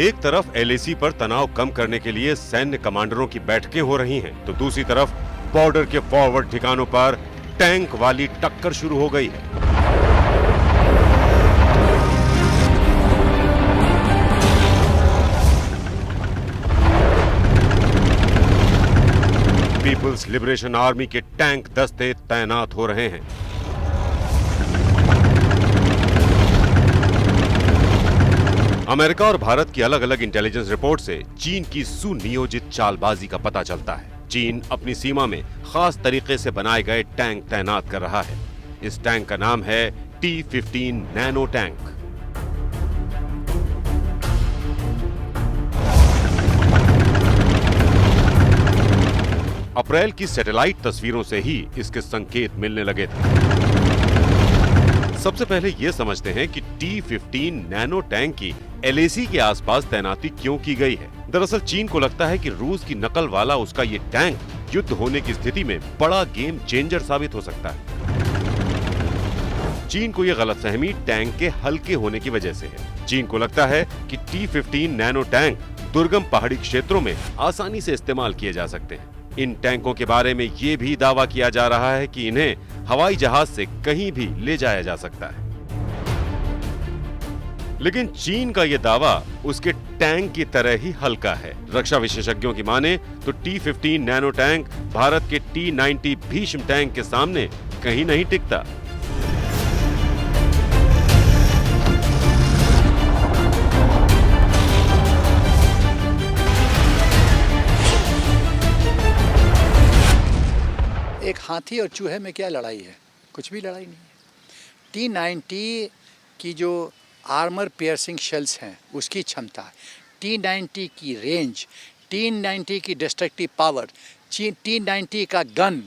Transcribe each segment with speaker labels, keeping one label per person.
Speaker 1: एक तरफ एलएसी पर तनाव कम करने के लिए सैन्य कमांडरों की बैठकें हो रही हैं, तो दूसरी तरफ बॉर्डर के फॉरवर्ड ठिकानों पर टैंक वाली टक्कर शुरू हो गई है। पीपुल्स लिबरेशन आर्मी के टैंक दस्ते तैनात हो रहे हैं। अमेरिका और भारत की अलग अलग इंटेलिजेंस रिपोर्ट से चीन की सुनियोजित चालबाजी का पता चलता है। चीन अपनी सीमा में खास तरीके से बनाए गए टैंक तैनात कर रहा है। इस टैंक का नाम है T-15 नैनो टैंक। अप्रैल की सैटेलाइट तस्वीरों से ही इसके संकेत मिलने लगे थे। सबसे पहले यह समझते हैं कि T-15 नैनो टैंक की एलएसी के आसपास तैनाती क्यों की गई है। दरअसल चीन को लगता है कि रूस की नकल वाला उसका ये टैंक युद्ध होने की स्थिति में बड़ा गेम चेंजर साबित हो सकता है। चीन को यह गलतफहमी टैंक के हल्के होने की वजह से है। चीन को लगता है कि T-15 नैनो टैंक दुर्गम पहाड़ी क्षेत्रों में आसानी से इस्तेमाल किए जा सकते हैं। इन टैंकों के बारे में ये भी दावा किया जा रहा है कि इन्हें हवाई जहाज से कहीं भी ले जाया जा सकता है। लेकिन चीन का यह दावा उसके टैंक की तरह ही हल्का है। रक्षा विशेषज्ञों की माने तो T-15 नैनो टैंक भारत के T-90 भीष्म टैंक के सामने कहीं नहीं टिकता।
Speaker 2: एक हाथी और चूहे में क्या लड़ाई है? कुछ भी लड़ाई नहीं है। T-90 की जो आर्मर पियर्सिंग शेल्स हैं उसकी क्षमता, T-90 की रेंज, T-90 की डिस्ट्रक्टिव पावर, T-90 का गन,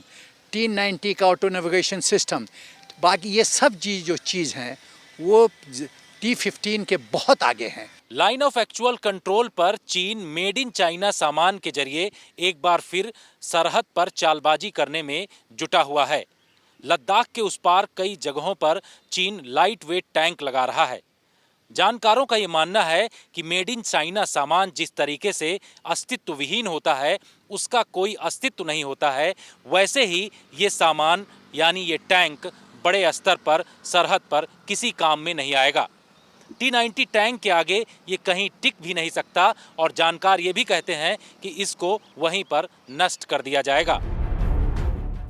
Speaker 2: T-90 का ऑटो नेविगेशन सिस्टम, बाकी ये सब जो चीज़ हैं वो T-15 के बहुत आगे हैं।
Speaker 3: लाइन ऑफ एक्चुअल कंट्रोल पर चीन मेड इन चाइना सामान के जरिए एक बार फिर सरहद पर चालबाजी करने में जुटा हुआ है। लद्दाख के उस पार कई जगहों पर चीन लाइट वेट टैंक लगा रहा है। जानकारों का ये मानना है कि मेड इन चाइना सामान जिस तरीके से अस्तित्व विहीन होता है उसका कोई अस्तित्व नहीं होता है, वैसे ही ये सामान यानी ये टैंक बड़े स्तर पर सरहद पर किसी काम में नहीं आएगा। T-90 टैंक के आगे ये कहीं टिक भी नहीं सकता और जानकार ये भी कहते हैं कि इसको वहीं पर नष्ट कर दिया जाएगा।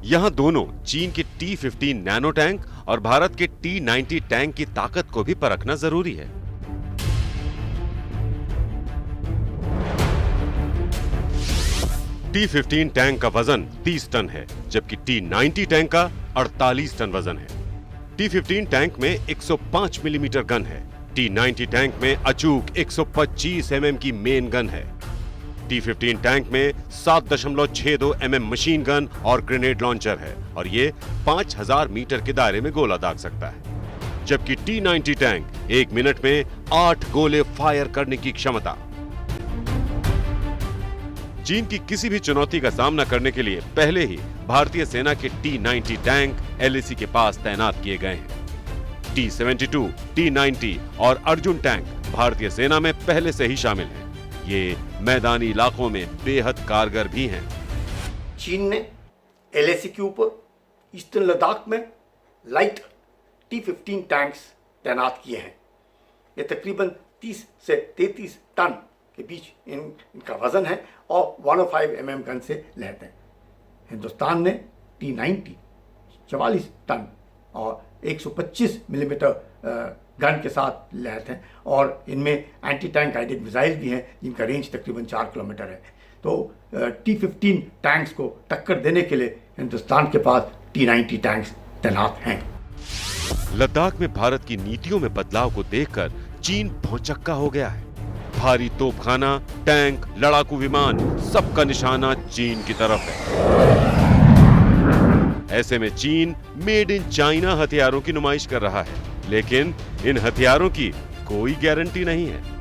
Speaker 1: यहाँ दोनों चीन के T-15 नैनो टैंक और भारत के T-90 टैंक की ताकत को भी परखना जरूरी है। T-15 टैंक का वजन 30 टन है, जबकि T-90 टैंक का 48 टन वजन है। T-15 टैंक में 105 मिलीमीटर गन है। T-90 टैंक में अचूक 125 mm की मेन गन है। T-15 टैंक में 7.62 mm मशीन गन और ग्रेनेड लॉन्चर है और ये 5000 मीटर के दायरे में गोला दाग सकता है, जबकि T-90 टैंक 1 मिनट में 8 गोले फायर करने की क्षमता। चीन की किसी भी चुनौती का सामना करने के लिए पहले ही भारतीय सेना के T-90 टैंक एलएसी के पास तैनात किए गए हैं। T-72, T-90 और अर्जुन टैंक भारतीय सेना में पहले से ही शामिल हैं। ये मैदानी इलाकों में बेहद कारगर भी हैं।
Speaker 4: चीन ने एलएसी के ऊपर ईस्टर्न लद्दाख में लाइट T-15 टैंक्स तैनात किए हैं। ये तकरीबन 30 से 33 टन के बीच इनका वजन है और 105 mm गन से लैस हैं। हिंदुस्तान ने T-90 44 टन और 125 मिलीमीटर गन के साथ लैस हैं और इनमें एंटी टैंक गाइडेड मिसाइल भी हैं जिनका रेंज तकरीबन 4 किलोमीटर है। तो T-15 टैंक्स को टक्कर देने के लिए हिंदुस्तान के पास T-90 टैंक्स तैनात हैं।
Speaker 1: लद्दाख में भारत की नीतियों में बदलाव को देखकर चीन भौचक्का हो गया है। भारी तोपखाना, टैंक, लड़ाकू विमान, सबका निशाना चीन की तरफ है। ऐसे में चीन मेड इन चाइना हथियारों की नुमाइश कर रहा है, लेकिन इन हथियारों की कोई गारंटी नहीं है।